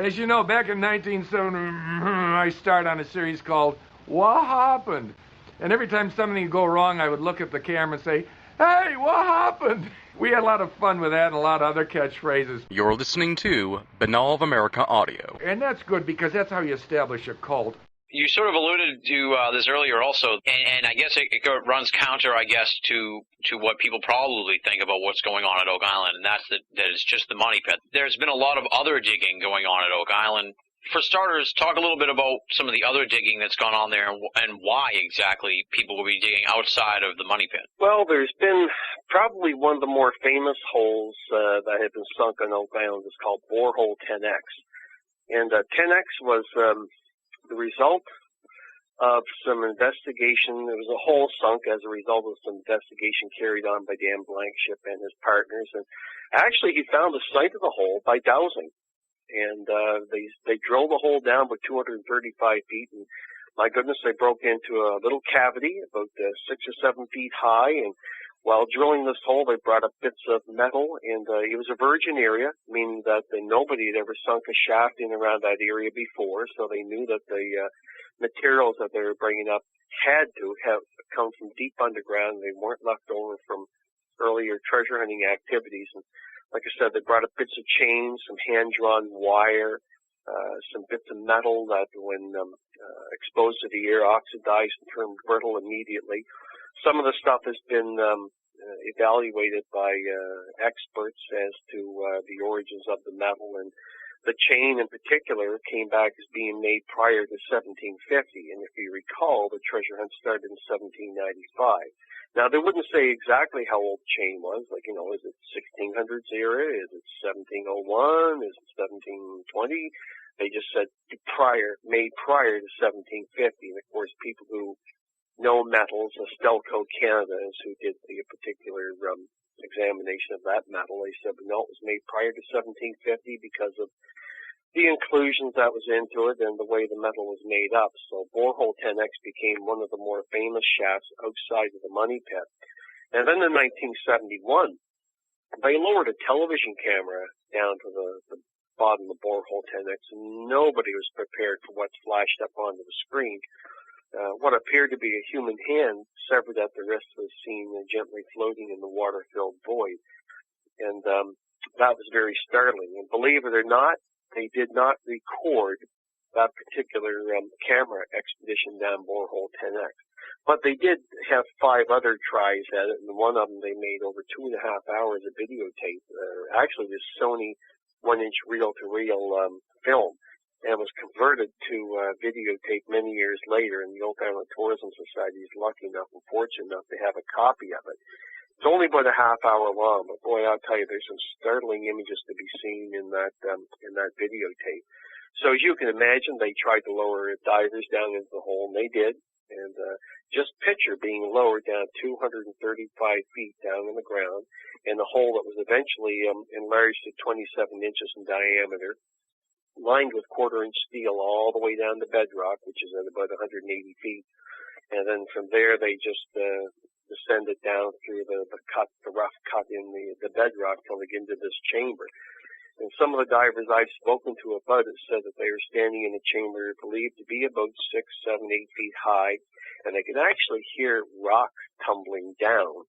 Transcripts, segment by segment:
As you know, back in 1970, I started on a series called What Happened? And every time something would go wrong, I would look at the camera and say, hey, what happened? We had a lot of fun with that and a lot of other catchphrases. You're listening to Binnall of America Audio. And that's good because that's how you establish a cult. You sort of alluded to this earlier also, and I guess it runs counter, I guess, to what people probably think about what's going on at Oak Island, and that's that it's just the money pit. There's been a lot of other digging going on at Oak Island. For starters, talk a little bit about some of the other digging that's gone on there and why exactly people will be digging outside of the money pit. Well, there's been probably one of the more famous holes that have been sunk on Oak Island is called Borehole 10X. And 10X was the result of some investigation. There was a hole sunk as a result of some investigation carried on by Dan Blankenship and his partners. And actually, he found the site of the hole by dowsing. And they drilled the hole down by 235 feet. And my goodness, they broke into a little cavity about 6 or 7 feet high. And while drilling this hole, they brought up bits of metal. And it was a virgin area, meaning that nobody had ever sunk a shaft in around that area before. So they knew that the materials that they were bringing up had to have come from deep underground. They weren't left over from earlier treasure hunting activities. And like I said, they brought up bits of chains, some hand-drawn wire, some bits of metal that when exposed to the air oxidized and turned brittle immediately. Some of the stuff has been evaluated by experts as to the origins of the metal, and the chain in particular came back as being made prior to 1750. And if you recall, the treasure hunt started in 1795. Now, they wouldn't say exactly how old the chain was. Like, is it 1600s era? Is it 1701? Is it 1720? They just said made prior to 1750. And, of course, people who know metals, Stelco Canada is who did the particular examination of that metal. They said, no, it was made prior to 1750 because of the inclusions that was into it and the way the metal was made up. So Borehole 10X became one of the more famous shafts outside of the money pit. And then in 1971, they lowered a television camera down to the bottom of Borehole 10X, and nobody was prepared for what flashed up onto the screen. What appeared to be a human hand severed at the wrist was seen gently floating in the water-filled void. And that was very startling. And believe it or not, they did not record that particular camera expedition down Borehole 10X. But they did have 5 other tries at it, and one of them they made over 2.5 hours of videotape. Actually, this Sony 1-inch reel-to-reel film, and was converted to videotape many years later, and the Oak Island Tourism Society is lucky enough and fortunate enough to have a copy of it. It's only about a half hour long, but boy, I'll tell you, there's some startling images to be seen in that videotape. So as you can imagine, they tried to lower divers down into the hole, and they did. And just picture being lowered down 235 feet down in the ground in a hole that was eventually enlarged to 27 inches in diameter, lined with quarter-inch steel all the way down to bedrock, which is at about 180 feet. And then from there, they just descended down through the rough cut in the bedrock till they get into this chamber. And some of the divers I've spoken to about it said that they were standing in a chamber believed to be about 6, 7, 8 feet high, and they could actually hear rock tumbling down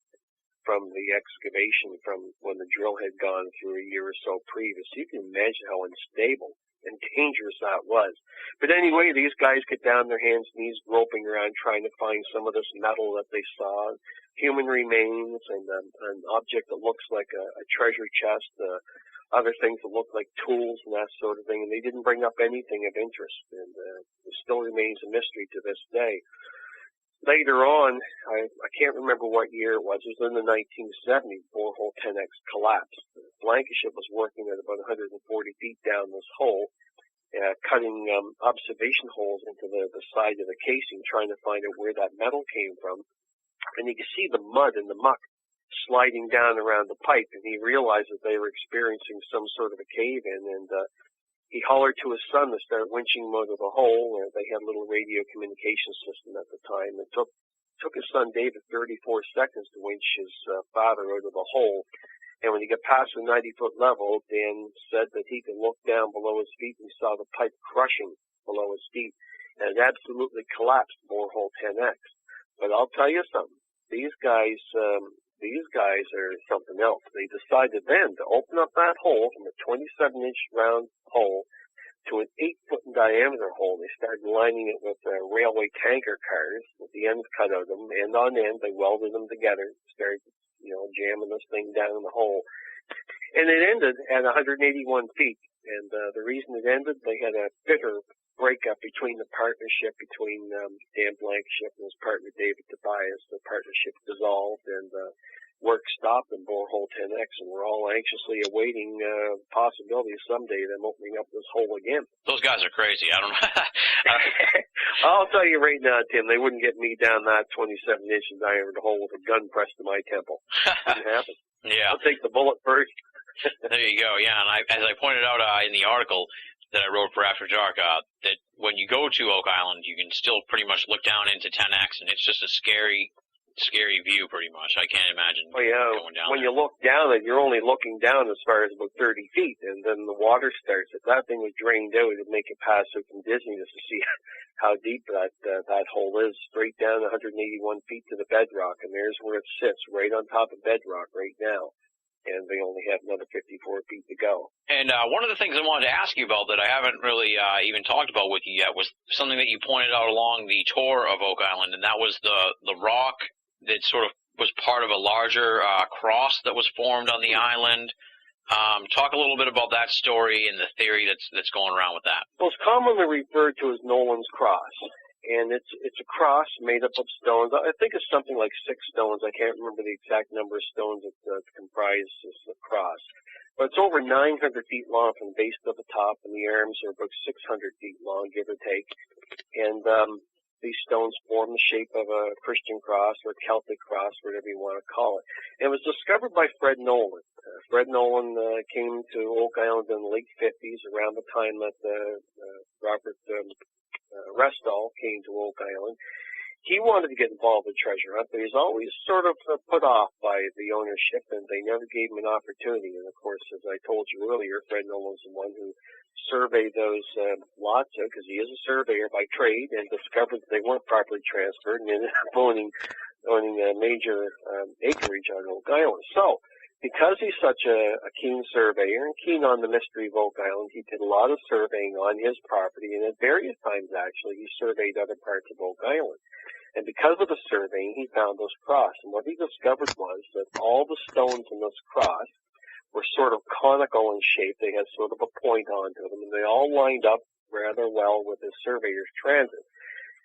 from the excavation from when the drill had gone through a year or so previous. You can imagine how unstable and dangerous that was. But anyway, these guys get down their hands and knees groping around trying to find some of this metal that they saw, human remains, and an object that looks like a treasure chest, other things that look like tools and that sort of thing, and they didn't bring up anything of interest, and it still remains a mystery to this day. Later on, I can't remember what year it was in the 1970s, Borehole 10X collapsed. Blankenship was working at about 140 feet down this hole, cutting observation holes into the side of the casing, trying to find out where that metal came from. And you could see the mud and the muck sliding down around the pipe, and he realized that they were experiencing some sort of a cave-in, and he hollered to his son to start winching him out of the hole. They had a little radio communication system at the time. It took his son David 34 seconds to winch his father out of the hole. And when he got past the 90-foot level, Dan said that he could look down below his feet and saw the pipe crushing below his feet. And it absolutely collapsed borehole 10X. But I'll tell you something. These guys are something else. They decided then to open up that hole from a 27-inch round hole to an 8-foot in diameter hole. They started lining it with railway tanker cars with the ends cut out of them, end on end. They welded them together, started, jamming this thing down in the hole. And it ended at 181 feet. And the reason it ended, they had a bitter breakup between the partnership between Dan Blankenship and his partner David Tobias. The partnership dissolved and work stopped in borehole 10X, and we're all anxiously awaiting possibility someday of them opening up this hole again. Those guys are crazy. I don't know. I'll tell you right now, Tim, they wouldn't get me down that 27-inch in diameter hole with a gun pressed to my temple. Wouldn't happen. Yeah. I'll take the bullet first. There you go. Yeah, and as I pointed out in the article that I wrote for After Dark, that when you go to Oak Island, you can still pretty much look down into 10X, and it's just a scary view, pretty much. I can't imagine going down when there. you look down it, you're only looking down as far as about 30 feet, and then the water starts. If that thing was drained out, it'd make it pass out from dizziness to see how deep that hole is, straight down 181 feet to the bedrock, and there's where it sits, right on top of bedrock right now. And they only have another 54 feet to go. And one of the things I wanted to ask you about that I haven't really even talked about with you yet was something that you pointed out along the tour of Oak Island, and that was the rock that sort of was part of a larger cross that was formed on the island. Talk a little bit about that story and the theory that's going around with that. Well, it's commonly referred to as Nolan's Cross. And it's a cross made up of stones. I think it's something like 6 stones. I can't remember the exact number of stones that comprise this cross. But it's over 900 feet long from base to the top, and the arms are about 600 feet long, give or take. And these stones form the shape of a Christian cross or Celtic cross, whatever you want to call it. And it was discovered by Fred Nolan. Fred Nolan came to Oak Island in the late 50s, around the time that Robert Restall came to Oak Island. He wanted to get involved with treasure hunt, but he's always sort of put off by the ownership, and they never gave him an opportunity. And of course, as I told you earlier, Fred Nolan's the one who surveyed those lots, because he is a surveyor by trade, and discovered that they weren't properly transferred, and ended up owning a major acreage on Oak Island. So, because he's such a keen surveyor and keen on the mystery of Oak Island, he did a lot of surveying on his property, and at various times, actually, he surveyed other parts of Oak Island. And because of the surveying, he found this cross. And what he discovered was that all the stones in this cross were sort of conical in shape. They had sort of a point onto them, and they all lined up rather well with his surveyor's transit.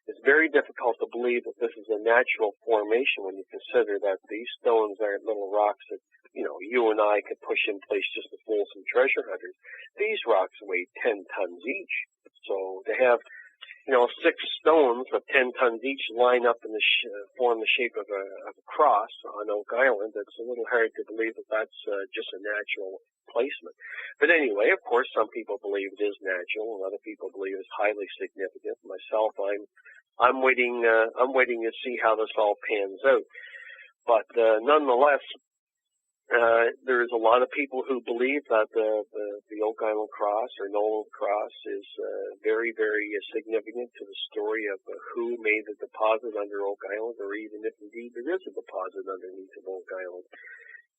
It's very difficult to believe that this is a natural formation when you consider that these stones aren't little rocks that, you and I could push in place just to fool some treasure hunters. These rocks weigh 10 tons each. So to have, 6 stones of 10 tons each line up in form the shape of a cross on Oak Island, it's a little hard to believe that that's just a natural placement. But anyway, of course, some people believe it is natural, and other people believe it's highly significant. Myself, I'm waiting to see how this all pans out. But nonetheless, there's a lot of people who believe that the Oak Island Cross or Nolan Cross is very, very significant to the story of who made the deposit under Oak Island, or even if indeed there is a deposit underneath of Oak Island.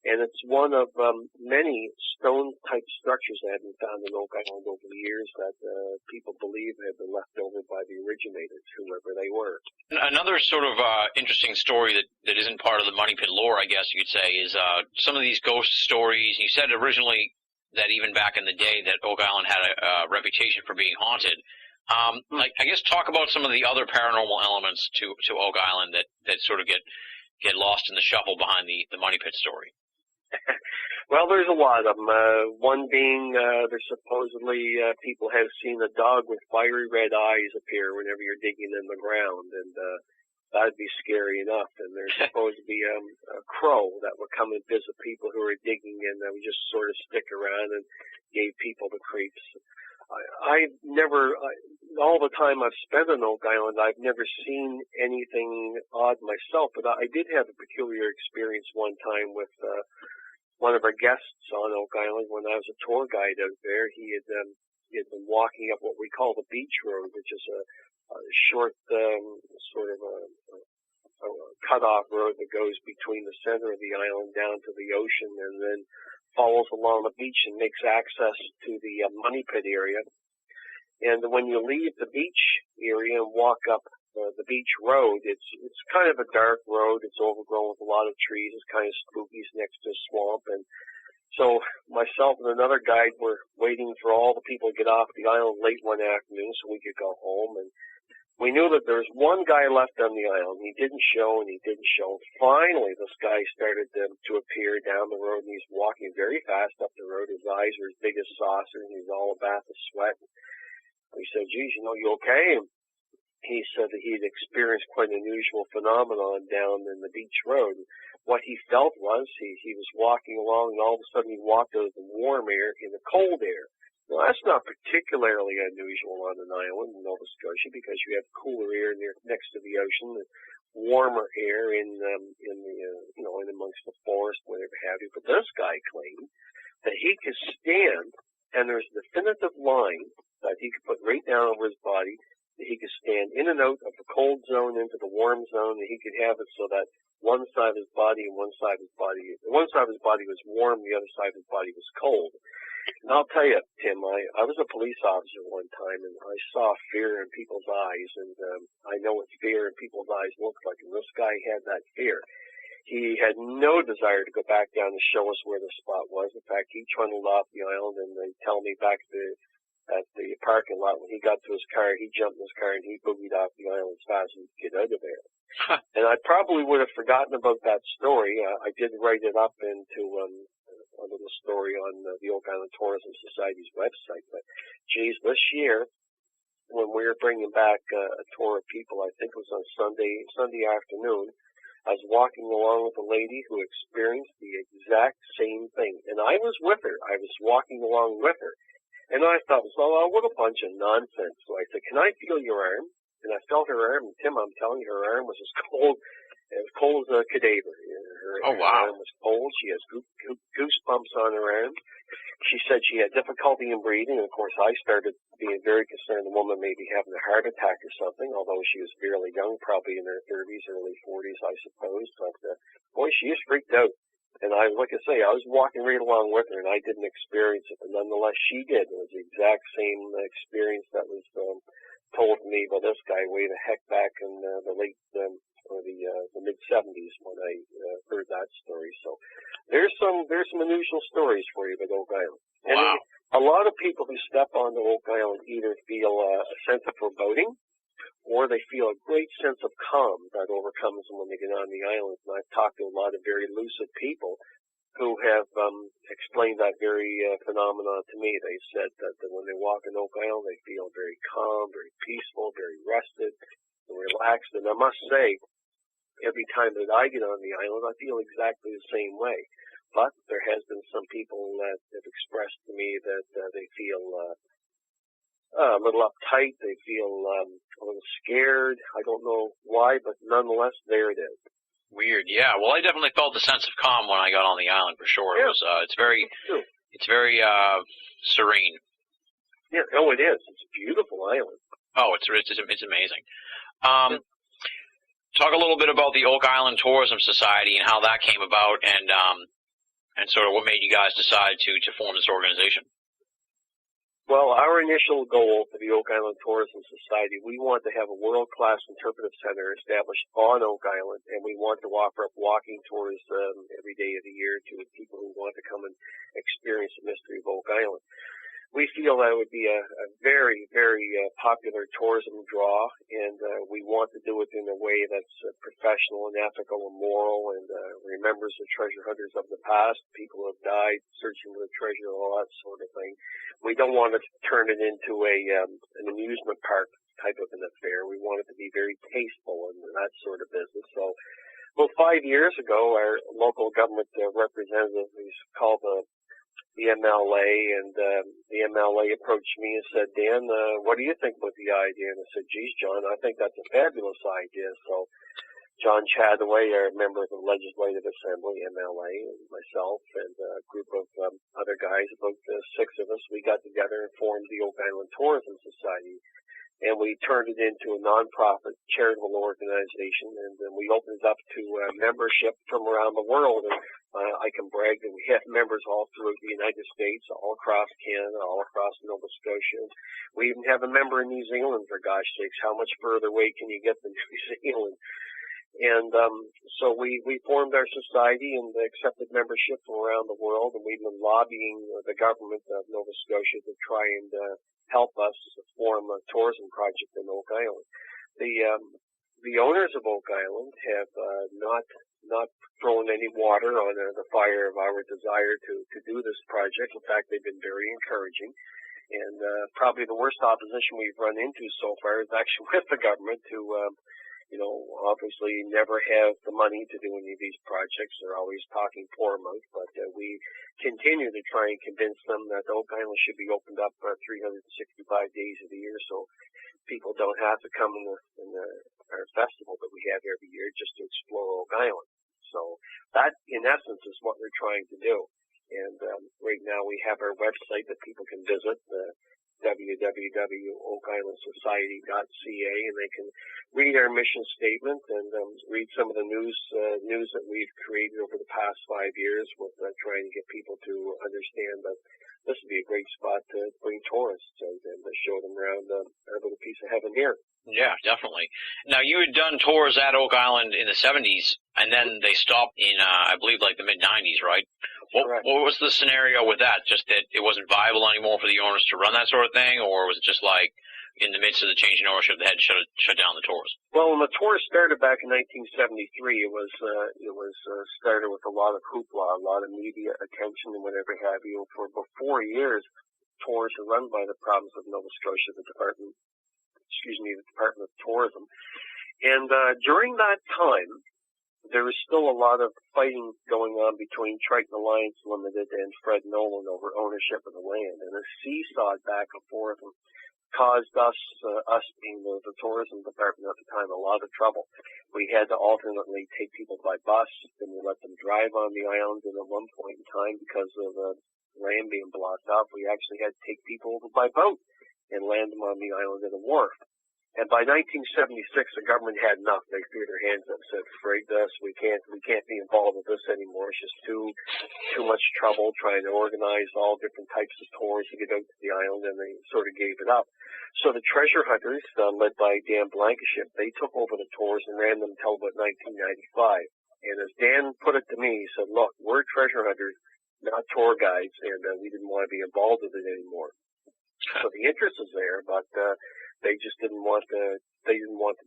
And it's one of many stone-type structures that have been found in Oak Island over the years that people believe have been left over by the originators, whoever they were. Another sort of interesting story that isn't part of the Money Pit lore, I guess you could say, is some of these ghost stories. You said originally that even back in the day that Oak Island had a reputation for being haunted. I guess talk about some of the other paranormal elements to Oak Island that sort of get lost in the shuffle behind the Money Pit story. Well, there's a lot of them. One being there's supposedly people have seen a dog with fiery red eyes appear whenever you're digging in the ground, and that'd be scary enough. And there's supposed to be a crow that would come and visit people who are digging, and would just sort of stick around and gave people the creeps. I've never, all the time I've spent on Oak Island, I've never seen anything odd myself, but I did have a peculiar experience one time with one of our guests on Oak Island when I was a tour guide out there. He had been walking up what we call the beach road, which is a short sort of a cut-off road that goes between the center of the island down to the ocean and then follows along the beach and makes access to the Money Pit area. And when you leave the beach area and walk up the beach road, it's kind of a dark road. It's overgrown with a lot of trees. It's kind of spooky. It's next to a swamp. And so myself and another guide were waiting for all the people to get off the island late one afternoon so we could go home. And we knew that there was one guy left on the island. He didn't show, and he didn't show. Finally, this guy started to appear down the road, and he's walking very fast up the road. His eyes are as big as saucers, and he's all a bath of sweat. We said, geez, you okay? And he said that he had experienced quite an unusual phenomenon down in the beach road. What he felt was he was walking along, and all of a sudden he walked out of the warm air in the cold air. Now, that's not particularly unusual on an island in Nova Scotia because you have cooler air next to the ocean, and warmer air in amongst the forest, whatever have you. But this guy claimed that he could stand, and there's a definitive line that he could put right down over his body, that he could stand in and out of the cold zone into the warm zone, and he could have it so that one side of his body was warm, the other side of his body was cold. And I'll tell you, Tim, I was a police officer one time, and I saw fear in people's eyes, and I know what fear in people's eyes looks like, and this guy had that fear. He had no desire to go back down to show us where the spot was. In fact, he trundled off the island, and they tell me back at the parking lot, when he got to his car, he jumped in his car, and he boogied off the island as fast as he could get out of there. And I probably would have forgotten about that story. I did write it up into a little story on the Oak Island Tourism Society's website. But, geez, this year, when we were bringing back a tour of people, I think it was on Sunday afternoon, I was walking along with a lady who experienced the exact same thing. And I was with her. I was walking along with her. And I thought, well, what a bunch of nonsense. So I said, can I feel your arm? And I felt her arm. And Tim, I'm telling you, her arm was as cold as a cadaver. Her arm was cold. She has goosebumps on her arm. She said she had difficulty in breathing. And of course, I started being very concerned the woman may be having a heart attack or something, although she was fairly young, probably in her 30s, early 40s, I suppose. But, boy, she is freaked out. And like I say, I was walking right along with her, and I didn't experience it, but nonetheless, she did. It was the exact same experience that was told to me by this guy way the heck back in the late or the mid-70s when I heard that story. So there's some unusual stories for you about Oak Island. And wow. A lot of people who step onto Oak Island either feel a sense of foreboding, or they feel a great sense of calm that overcomes them when they get on the island. And I've talked to a lot of very lucid people who have explained that very phenomenon to me. They said that when they walk on Oak Island, they feel very calm, very peaceful, very rested, and relaxed. And I must say, every time that I get on the island, I feel exactly the same way. But there has been some people that have expressed to me that they feel a little uptight. They feel a little scared. I don't know why, but nonetheless, there it is. Weird, yeah. Well, I definitely felt the sense of calm when I got on the island, for sure. Yeah. It was, it's very serene. Yeah, oh, it is. It's a beautiful island. Oh, it's amazing. Talk a little bit about the Oak Island Tourism Society and how that came about, and sort of what made you guys decide to form this organization. Well, our initial goal for the Oak Island Tourism Society, we want to have a world-class interpretive center established on Oak Island, and we want to offer up walking tours every day of the year to people who want to come and experience the mystery of Oak Island. We feel that would be a very, very popular tourism draw, and we want to do it in a way that's professional and ethical and moral and remembers the treasure hunters of the past, people who have died searching for the treasure, all that sort of thing. We don't want to turn it into an amusement park type of an affair. We want it to be very tasteful and that sort of business. So, well, 5 years ago, our local government representative, he's called the MLA, and the MLA approached me and said, Dan, what do you think about the idea? And I said, geez, John, I think that's a fabulous idea. So John Chadaway, our member of the Legislative Assembly, MLA, and myself, and a group of other guys, about 6 of us, we got together and formed the Oak Island Tourism Society. And we turned it into a non-profit charitable organization, and then we opened it up to membership from around the world. And I can brag that we have members all through the United States, all across Canada, all across Nova Scotia. We even have a member in New Zealand, for gosh sakes. How much further away can you get than New Zealand? And so we formed our society and accepted membership from around the world, and we've been lobbying the government of Nova Scotia to try and help us form a tourism project in Oak Island. The owners of Oak Island have not thrown any water on the fire of our desire to do this project. In fact, they've been very encouraging. And probably the worst opposition we've run into so far is actually with the government who obviously never have the money to do any of these projects. They're always talking poor mouth, but we continue to try and convince them that Oak Island should be opened up 365 days of the year, so people don't have to come in our festival that we have every year just to explore Oak Island. So that, in essence, is what we're trying to do. And right now we have our website that people can visit, www.oakislandsociety.ca, and they can read our mission statement and read some of the news that we've created over the past 5 years with trying to get people to understand that this would be a great spot to bring tourists and to show them around our little piece of heaven here. Yeah, definitely. Now, you had done tours at Oak Island in the 70s, and then they stopped in, I believe, like the mid-90s, right? What was the scenario with that? Just that it wasn't viable anymore for the owners to run that sort of thing, or was it just like in the midst of the change in ownership, they had to shut down the tours? Well, when the tour started back in 1973, it was started with a lot of hoopla, a lot of media attention and whatever have you. For 4 years, tours are run by the province of Nova Scotia, the Department of Tourism. And during that time, there was still a lot of fighting going on between Triton Alliance Limited and Fred Nolan over ownership of the land, and a seesaw back and forth caused us being the tourism department at the time, a lot of trouble. We had to alternately take people by bus, then we let them drive on the island, and at one point in time, because of the land being blocked off, we actually had to take people over by boat and land them on the island at a wharf. And by 1976, the government had enough. They threw their hands up and said, "Frig this, we can't be involved with this anymore. It's just too much trouble trying to organize all different types of tours to get out to the island," and they sort of gave it up. So the treasure hunters, led by Dan Blankenship, they took over the tours and ran them until about 1995. And as Dan put it to me, he said, "Look, we're treasure hunters, not tour guides, and we didn't want to be involved with it anymore." So the interest is there, but they just didn't want to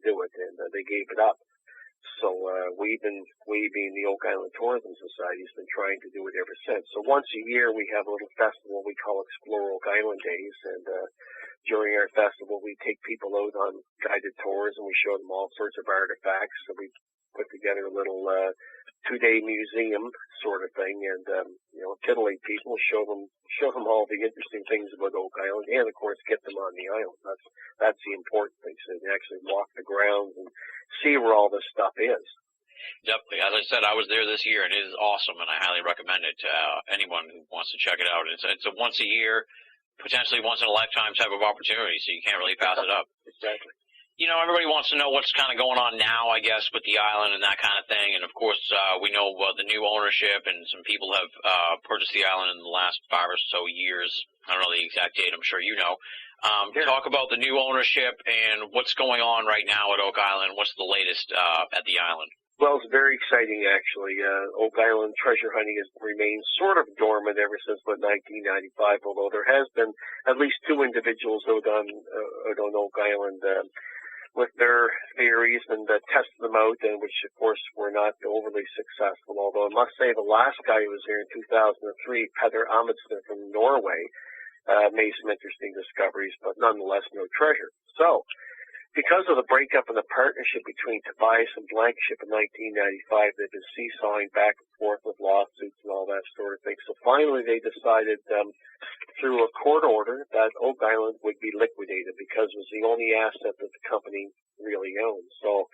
do it, and they gave it up. So we being the Oak Island Tourism Society, has been trying to do it ever since. So once a year we have a little festival we call Explore Oak Island Days, and during our festival we take people out on guided tours and we show them all sorts of artifacts. So we put together a little 2-day museum sort of thing, and titillate people, show them all the interesting things about Oak Island, and of course get them on the island. That's the important thing, so they can actually walk the grounds and see where all this stuff is. Definitely. As I said, I was there this year, and it is awesome, and I highly recommend it to anyone who wants to check it out. It's a once a year, potentially once in a lifetime type of opportunity, so you can't really pass it up. Exactly. Everybody wants to know what's kind of going on now, I guess, with the island and that kind of thing. And, of course, we know the new ownership, and some people have purchased the island in the last 5 or so years. I don't know the exact date. I'm sure you know. Talk about the new ownership and what's going on right now at Oak Island. What's the latest at the island? Well, it's very exciting, actually. Oak Island treasure hunting has remained sort of dormant ever since about 1995, although there has been at least 2 individuals out on Oak Island with their theories and tested them out, and which, of course, were not overly successful. Although I must say the last guy who was here in 2003, Petter Amundsen from Norway, made some interesting discoveries, but nonetheless no treasure. So, because of the breakup in the partnership between Tobias and Blankenship in 1995, they've been seesawing back and forth with lawsuits and all that sort of thing. So finally they decided through a court order that Oak Island would be liquidated because it was the only asset that the company really owned. So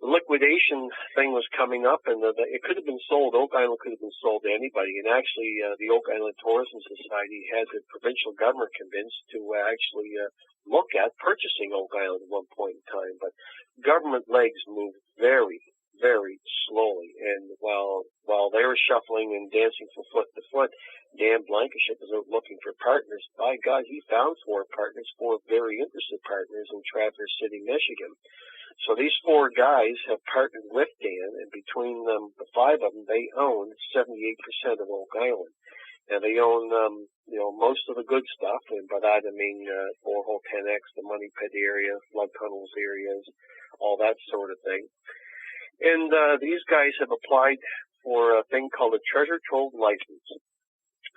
the liquidation thing was coming up, and it could have been sold. Oak Island could have been sold to anybody. And actually, the Oak Island Tourism Society had the provincial government convinced to actually look at purchasing Oak Island at one point in time. But government legs moved very, very slowly. And while they were shuffling and dancing from foot to foot, Dan Blankenship was out looking for partners. By God, he found 4 partners, 4 very interested partners in Traverse City, Michigan. So these 4 guys have partnered with Dan, and between them, the 5 of them, they own 78% of Oak Island. And they own, most of the good stuff, and by that I mean Borehole 10X, the Money Pit area, flood tunnels areas, all that sort of thing. And these guys have applied for a thing called a treasure trove license.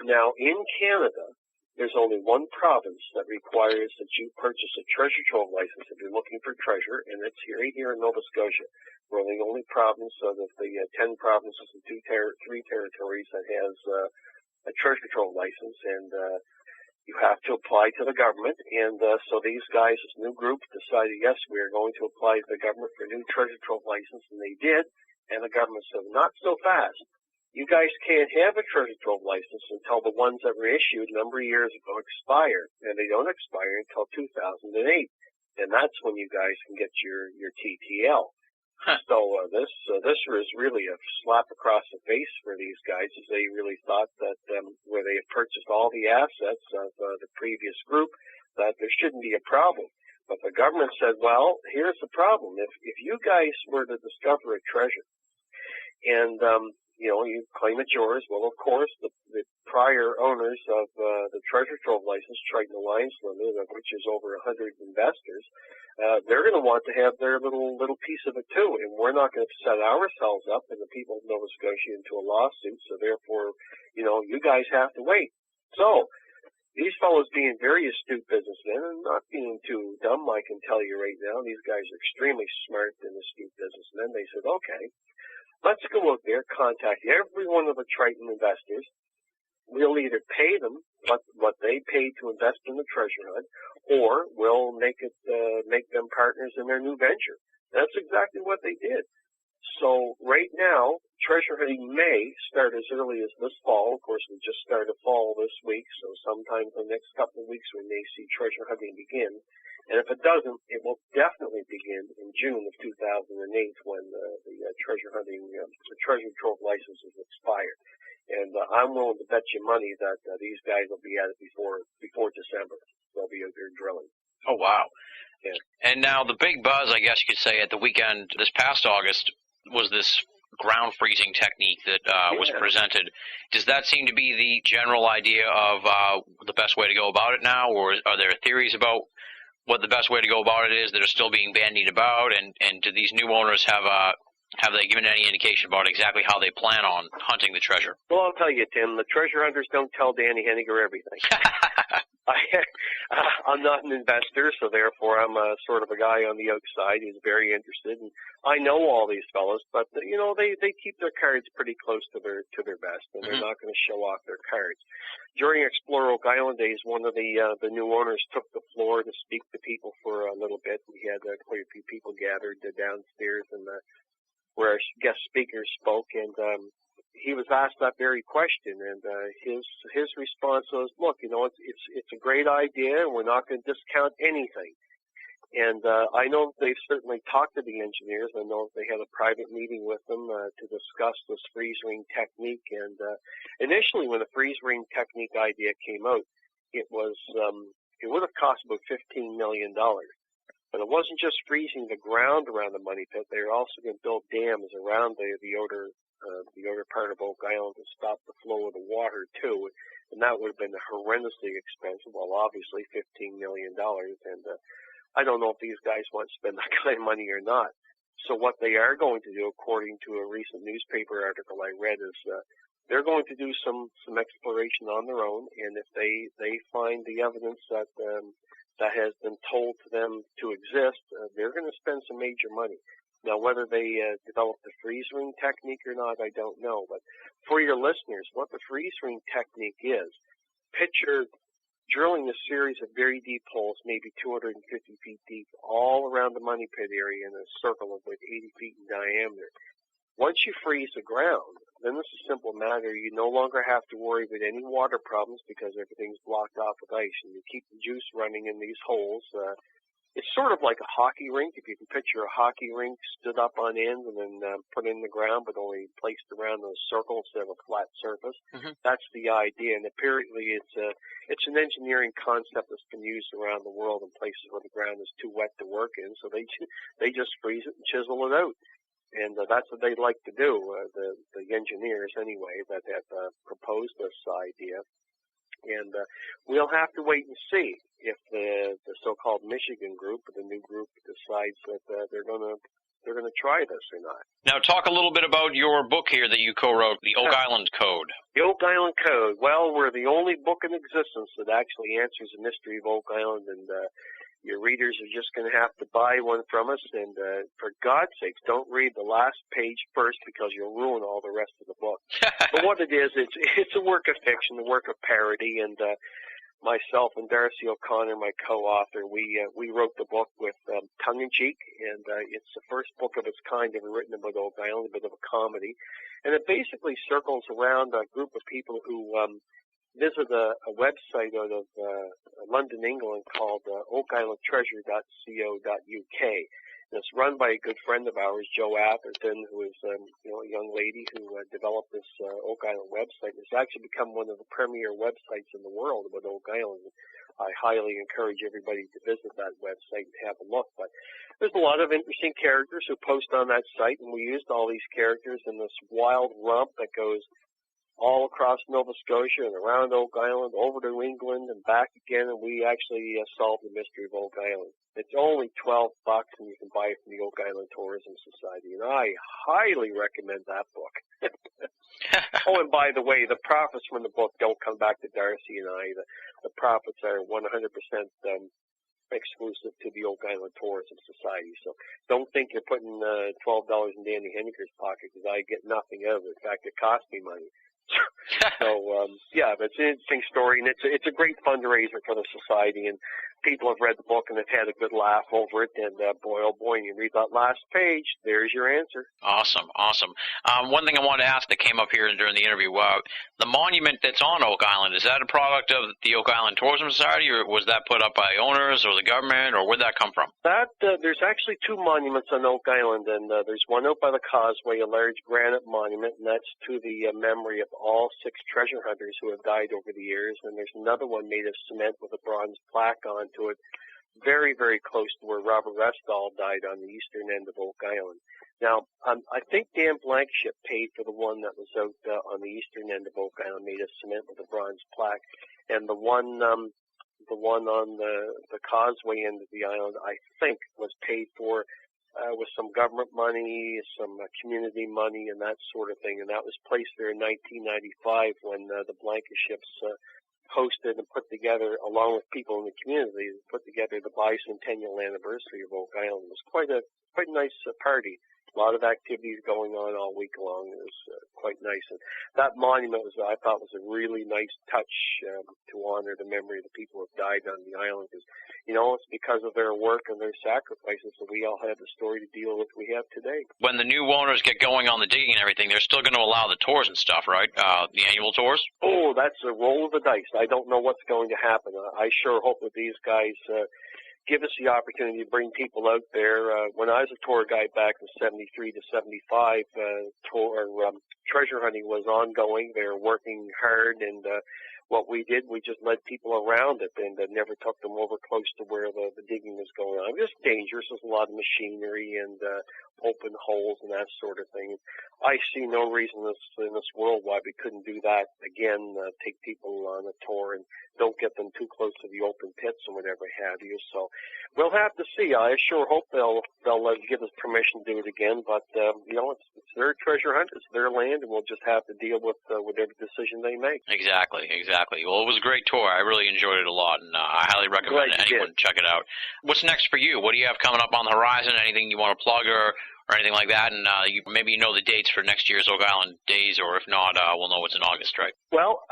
Now, in Canada, there's only one province that requires that you purchase a treasure trove license if you're looking for treasure, and it's right here in Nova Scotia. We're the only province out of the 10 provinces and 3 territories that has a treasure trove license, and you have to apply to the government. And so these guys, this new group, decided, yes, we are going to apply to the government for a new treasure trove license, and they did. And the government said, not so fast. You guys can't have a treasure trove license until the ones that were issued a number of years ago expire, and they don't expire until 2008, and that's when you guys can get your TTL. Huh. So this was really a slap across the face for these guys, as they really thought that where they had purchased all the assets of the previous group, that there shouldn't be a problem. But the government said, well, here's the problem. If you guys were to discover a treasure, and you claim it's yours. Well, of course, the prior owners of the treasure trove license, Triton Alliance Limited, of which is over 100 investors, they're going to want to have their little piece of it too. And we're not going to set ourselves up and the people of Nova Scotia into a lawsuit. So therefore, you guys have to wait. So these fellows, being very astute businessmen and not being too dumb, I can tell you right now, these guys are extremely smart and astute businessmen. They said, okay, let's go out there, contact every one of the Triton investors. We'll either pay them what they paid to invest in the treasure hunt, or we'll make them partners in their new venture. That's exactly what they did. So right now, treasure hunting may start as early as this fall. Of course, we just started fall this week, so sometime in the next couple of weeks we may see treasure hunting begin. And if it doesn't, it will definitely begin in June of 2008 when the treasure hunting, the treasure trove licenses expire. And I'm willing to bet you money that these guys will be at it before December. They'll be out there drilling. Oh, wow. Yeah. And now the big buzz, I guess you could say, at the weekend this past August was this ground freezing technique that was presented. Does that seem to be the general idea of the best way to go about it now, or are there theories about what the best way to go about it is that are still being bandied about, and do these new owners have they given any indication about exactly how they plan on hunting the treasure? Well, I'll tell you, Tim, the treasure hunters don't tell Danny Henniger everything. I'm not an investor, so therefore I'm sort of a guy on the outside who's very interested, and I know all these fellows, but they keep their cards pretty close to their vest, and they're not going to show off their cards. During Explore Oak Island days, one of the new owners took the floor to speak to people for a little bit. We had quite a few people gathered downstairs, and where our guest speakers spoke, and he was asked that very question, and his response was, look, it's a great idea, and we're not going to discount anything. And I know they've certainly talked to the engineers. I know they had a private meeting with them to discuss this freeze ring technique. And initially, when the freeze ring technique idea came out, it would have cost about $15 million. But it wasn't just freezing the ground around the money pit. They were also going to build dams around the outer part of Oak Island to stop the flow of the water too, and that would have been horrendously expensive. Well, obviously $15 million, and I don't know if these guys want to spend that kind of money or not. So what they are going to do, according to a recent newspaper article I read, is they're going to do some exploration on their own, and if they find the evidence that has been told to them to exist, they're going to spend some major money. Now, whether they develop the freeze ring technique or not, I don't know. But for your listeners, what the freeze ring technique is, picture drilling a series of very deep holes, maybe 250 feet deep, all around the money pit area in a circle of like 80 feet in diameter. Once you freeze the ground, then it's a simple matter. You no longer have to worry about any water problems because everything's blocked off with ice, and you keep the juice running in these holes. It's sort of like a hockey rink. If you can picture a hockey rink stood up on end and then put in the ground, but only placed around a circle instead of a flat surface. Mm-hmm. That's the idea. And apparently, it's an engineering concept that's been used around the world in places where the ground is too wet to work in. So they just freeze it and chisel it out. And that's what they like to do. The engineers, anyway, that have proposed this idea. And we'll have to wait and see if the so-called Michigan group, or the new group, decides that they're gonna try this or not. Now, talk a little bit about your book here that you co-wrote, the Oak Island Code. The Oak Island Code. Well, we're the only book in existence that actually answers the mystery of Oak Island, and your readers are just going to have to buy one from us. And for God's sakes, don't read the last page first because you'll ruin all the rest of the book. But what it is, it's a work of fiction, a work of parody, and myself and Darcy O'Connor, my co-author, we wrote the book with tongue-in-cheek, and it's the first book of its kind ever written about Oak Island, a bit of a comedy. And it basically circles around a group of people who visit a website out of London, England called oakislandtreasure.co.uk. And it's run by a good friend of ours, Jo Atherton, who is a young lady who developed this Oak Island website. It's actually become one of the premier websites in the world about Oak Island. I highly encourage everybody to visit that website and have a look. But there's a lot of interesting characters who post on that site, and we used all these characters in this wild romp that goes all across Nova Scotia and around Oak Island, over to England and back again, and we actually solved the mystery of Oak Island. It's only $12, and you can buy it from the Oak Island Tourism Society, and I highly recommend that book. Oh, and by the way, the profits from the book don't come back to Darcy and I. The profits are 100% exclusive to the Oak Island Tourism Society. So don't think you're putting $12 in Danny Henniker's pocket, because I get nothing out of it. In fact, it cost me money. So, yeah, but it's an interesting story, and it's a great fundraiser for the society, and people have read the book and have had a good laugh over it, and boy, oh boy, you read that last page, there's your answer. Awesome. One thing I wanted to ask that came up here during the interview, the monument that's on Oak Island, is that a product of the Oak Island Tourism Society, or was that put up by owners or the government, or where'd that come from? There's actually two monuments on Oak Island, and there's one out by the causeway, a large granite monument, and that's to the memory of all 6 treasure hunters who have died over the years, and there's another one made of cement with a bronze plaque onto it, very, very close to where Robert Restall died on the eastern end of Oak Island. Now, I think Dan Blankenship paid for the one that was out on the eastern end of Oak Island, made of cement with a bronze plaque, and the one on the causeway end of the island, I think, was paid for with some government money, some community money, and that sort of thing. And that was placed there in 1995 when the Blankenships hosted and put together, along with people in the community, put together the bicentennial anniversary of Oak Island. It was quite a nice party. A lot of activities going on all week long. It was quite nice. And that monument I thought was a really nice touch to honor the memory of the people who have died on the island. Because, it's because of their work and their sacrifices that we all had the story to deal with we have today. When the new owners get going on the digging and everything, they're still going to allow the tours and stuff, right? The annual tours? Oh, that's a roll of the dice. I don't know what's going to happen. I sure hope that these guys give us the opportunity to bring people out there. When I was a tour guide back in 73 to 75, treasure hunting was ongoing. They were working hard, and what we did, we just led people around it and never took them over close to where the digging was going on. It was dangerous. There's a lot of machinery and open holes and that sort of thing. I see no reason in this world why we couldn't do that again, take people on a tour and don't get them too close to the open pits and whatever have you. So we'll have to see. I sure hope they'll give us permission to do it again, but it's their treasure hunt, it's their land, and we'll just have to deal with whatever decision they make. Exactly. Well, it was a great tour. I really enjoyed it a lot, and I highly recommend anyone check it out. What's next for you? What do you have coming up on the horizon? Anything you want to plug or or anything like that? And maybe you know the dates for next year's Oak Island Days, or if not, we'll know it's in August, right? Well,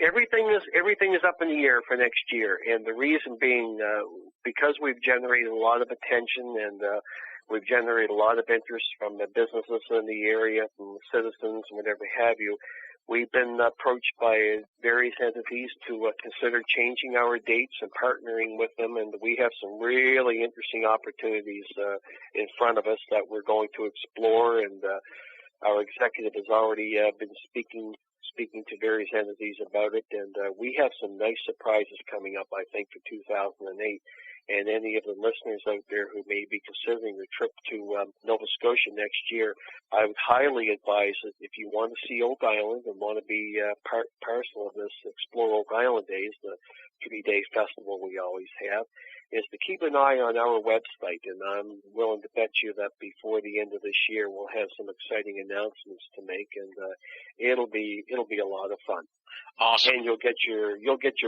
everything is up in the air for next year, and the reason being because we've generated a lot of attention and we've generated a lot of interest from the businesses in the area, from citizens, whatever have you. We've been approached by various entities to consider changing our dates and partnering with them, and we have some really interesting opportunities in front of us that we're going to explore, and our executive has already been speaking to various entities about it, and we have some nice surprises coming up, I think, for 2008. And any of the listeners out there who may be considering a trip to Nova Scotia next year, I would highly advise that if you want to see Oak Island and want to be parcel of this Explore Oak Island Days, the 3-day festival we always have, is to keep an eye on our website. And I'm willing to bet you that before the end of this year, we'll have some exciting announcements to make, and it'll be a lot of fun. Awesome. And you'll get your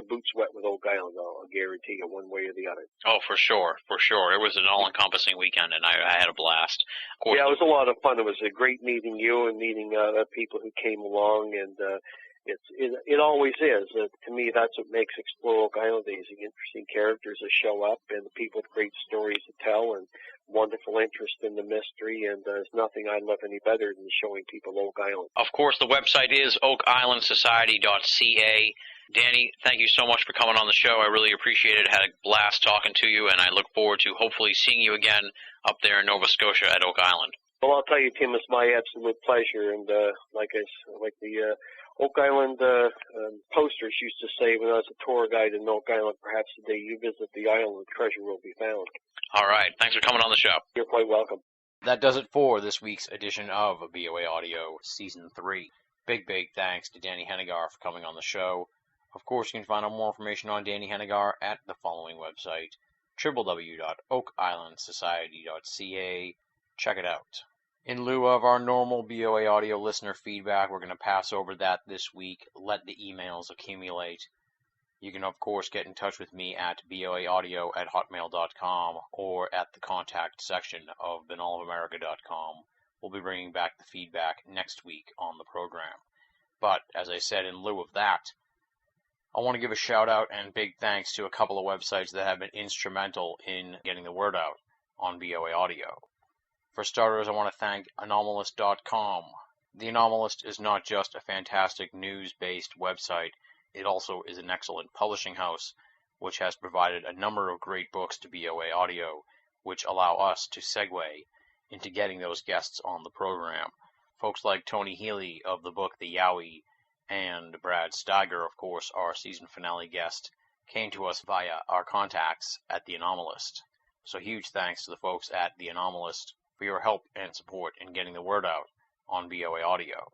boots wet with Oak Island, I'll guarantee you, one way or the other. Oh, for sure. It was an all-encompassing weekend, and I had a blast. Of course, yeah, it was a lot of fun. It was a great meeting you and meeting the people who came along, and it always is. To me, that's what makes Explore Oak Island Days. The interesting characters that show up, and the people with great stories to tell, and wonderful interest in the mystery, and there's nothing I love any better than showing people Oak Island. Of course, the website is oakislandsociety.ca. Danny, thank you so much for coming on the show. I really appreciate it. I had a blast talking to you, and I look forward to hopefully seeing you again up there in Nova Scotia at Oak Island. Well, I'll tell you, Tim, it's my absolute pleasure, and like the Oak Island posters used to say when I was a tour guide in Oak Island, perhaps the day you visit the island, treasure will be found. All right. Thanks for coming on the show. You're quite welcome. That does it for this week's edition of BOA Audio Season 3. Big thanks to Danny Hennigar for coming on the show. Of course, you can find out more information on Danny Hennigar at the following website, www.oakislandsociety.ca. Check it out. In lieu of our normal BOA Audio listener feedback, we're going to pass over that this week. Let the emails accumulate. You can, of course, get in touch with me at boaaudio@hotmail.com or at the contact section of binnallofamerica.com. We'll be bringing back the feedback next week on the program. But, as I said, in lieu of that, I want to give a shout-out and big thanks to a couple of websites that have been instrumental in getting the word out on BOA Audio. For starters, I want to thank Anomalist.com. The Anomalist is not just a fantastic news-based website, it also is an excellent publishing house, which has provided a number of great books to BOA Audio, which allow us to segue into getting those guests on the program. Folks like Tony Healy of the book The Yowie and Brad Steiger, of course, our season finale guest, came to us via our contacts at The Anomalist. So huge thanks to the folks at The Anomalist for your help and support in getting the word out on BOA Audio.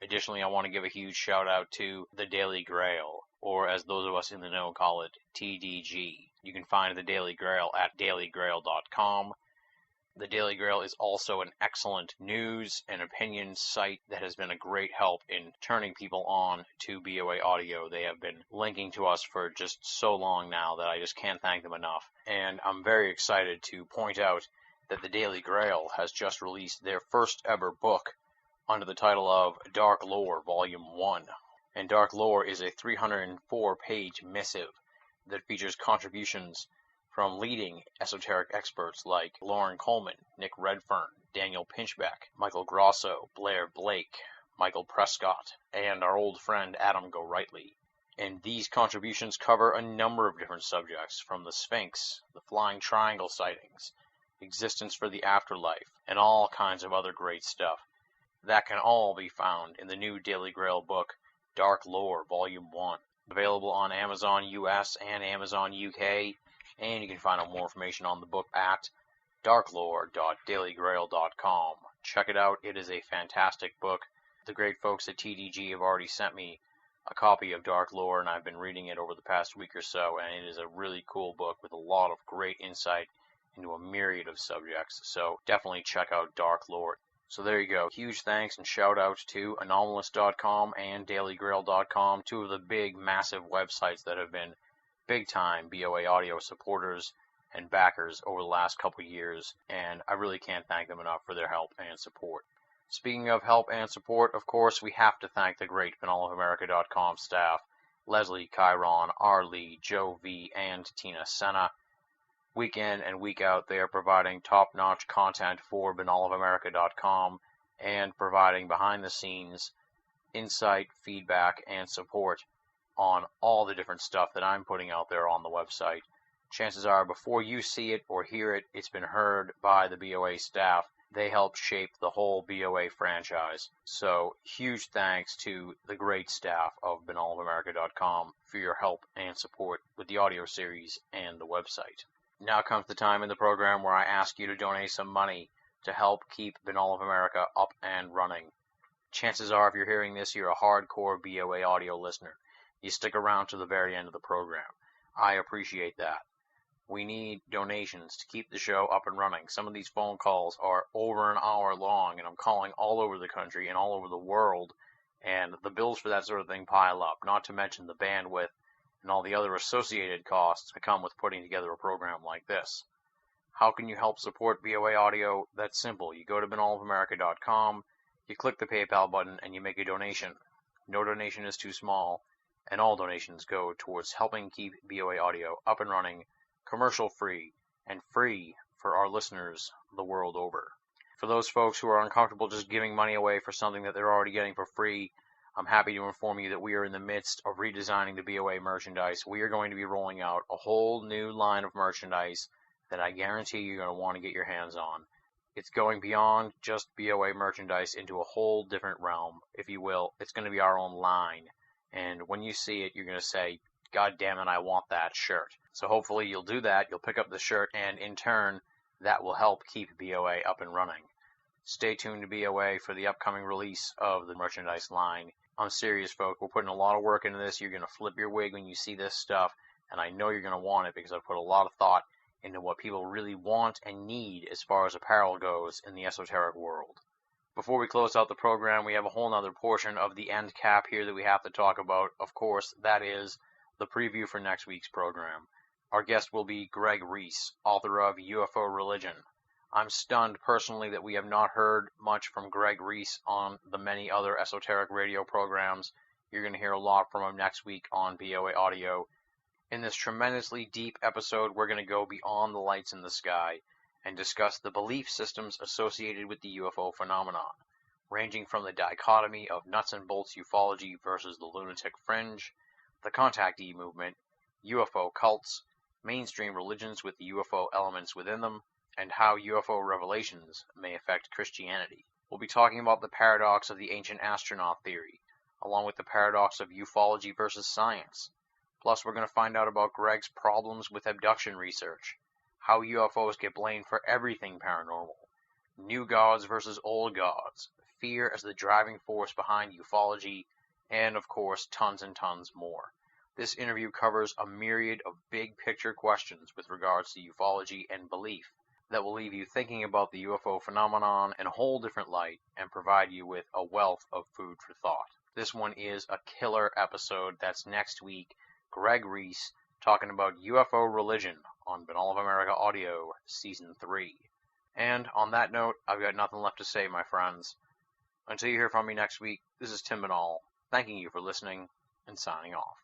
Additionally, I want to give a huge shout out to The Daily Grail, or as those of us in the know call it, TDG. You can find The Daily Grail at dailygrail.com. The Daily Grail is also an excellent news and opinion site that has been a great help in turning people on to BOA Audio. They have been linking to us for just so long now that I just can't thank them enough. And I'm very excited to point out that the Daily Grail has just released their first ever book under the title of Dark Lore Volume 1. And Dark Lore is a 304-page missive that features contributions from leading esoteric experts like Lauren Coleman, Nick Redfern, Daniel Pinchbeck, Michael Grosso, Blair Blake, Michael Prescott, and our old friend Adam Gorightly. And these contributions cover a number of different subjects, from the Sphinx, the Flying Triangle sightings, existence for the afterlife, and all kinds of other great stuff. That can all be found in the new Daily Grail book, Dark Lore Volume 1, available on Amazon US and Amazon UK, and you can find out more information on the book at darklore.dailygrail.com. Check it out. It is a fantastic book. The great folks at TDG have already sent me a copy of Dark Lore, and I've been reading it over the past week or so, and it is a really cool book with a lot of great insight into a myriad of subjects. So definitely check out Dark Lore. So there you go. Huge thanks and shout out to Anomalist.com and dailygrail.com, two of the big, massive websites that have been big-time BOA Audio supporters and backers over the last couple years, and I really can't thank them enough for their help and support. Speaking of help and support, of course, we have to thank the great BinnallofAmerica.com staff, Leslie, Chiron, R. Lee, Joe V., and Tina Senna. Week in and week out, they are providing top-notch content for BinnallofAmerica.com and providing behind-the-scenes insight, feedback, and support on all the different stuff that I'm putting out there on the website. Chances are, before you see it or hear it, it's been heard by the BOA staff. They helped shape the whole BOA franchise. So, huge thanks to the great staff of BinnallofAmerica.com for your help and support with the audio series and the website. Now comes the time in the program where I ask you to donate some money to help keep Binnall of America up and running. Chances are, if you're hearing this, you're a hardcore BOA audio listener. You stick around to the very end of the program. I appreciate that. We need donations to keep the show up and running. Some of these phone calls are over an hour long, and I'm calling all over the country and all over the world, and the bills for that sort of thing pile up, not to mention the bandwidth and all the other associated costs that come with putting together a program like this. How can you help support BOA Audio? That's simple. You go to BinnallofAmerica.com, you click the PayPal button, and you make a donation. No donation is too small, and all donations go towards helping keep BOA Audio up and running, commercial-free, and free for our listeners the world over. For those folks who are uncomfortable just giving money away for something that they're already getting for free, I'm happy to inform you that we are in the midst of redesigning the BOA merchandise. We are going to be rolling out a whole new line of merchandise that I guarantee you're going to want to get your hands on. It's going beyond just BOA merchandise into a whole different realm, if you will. It's going to be our own line. And when you see it, you're going to say, God damn it, I want that shirt. So hopefully you'll do that. You'll pick up the shirt, and in turn, that will help keep BOA up and running. Stay tuned to BOA for the upcoming release of the merchandise line. I'm serious, folks. We're putting a lot of work into this. You're going to flip your wig when you see this stuff, and I know you're going to want it because I've put a lot of thought into what people really want and need as far as apparel goes in the esoteric world. Before we close out the program, we have a whole other portion of the end cap here that we have to talk about. Of course, that is the preview for next week's program. Our guest will be Greg Reese, author of UFO Religion. I'm stunned personally that we have not heard much from Greg Reese on the many other esoteric radio programs. You're going to hear a lot from him next week on BOA Audio. In this tremendously deep episode, we're going to go beyond the lights in the sky and discuss the belief systems associated with the UFO phenomenon, ranging from the dichotomy of nuts and bolts ufology versus the lunatic fringe, the contactee movement, UFO cults, mainstream religions with the UFO elements within them, and how UFO revelations may affect Christianity. We'll be talking about the paradox of the ancient astronaut theory, along with the paradox of ufology versus science. Plus, we're going to find out about Greg's problems with abduction research, how UFOs get blamed for everything paranormal, new gods versus old gods, fear as the driving force behind ufology, and, of course, tons and tons more. This interview covers a myriad of big-picture questions with regards to ufology and belief that will leave you thinking about the UFO phenomenon in a whole different light and provide you with a wealth of food for thought. This one is a killer episode. That's next week. Greg Reese talking about UFO Religion on Binnall of America Audio Season 3. And on that note, I've got nothing left to say, my friends. Until you hear from me next week, this is Tim Binnall, thanking you for listening and signing off.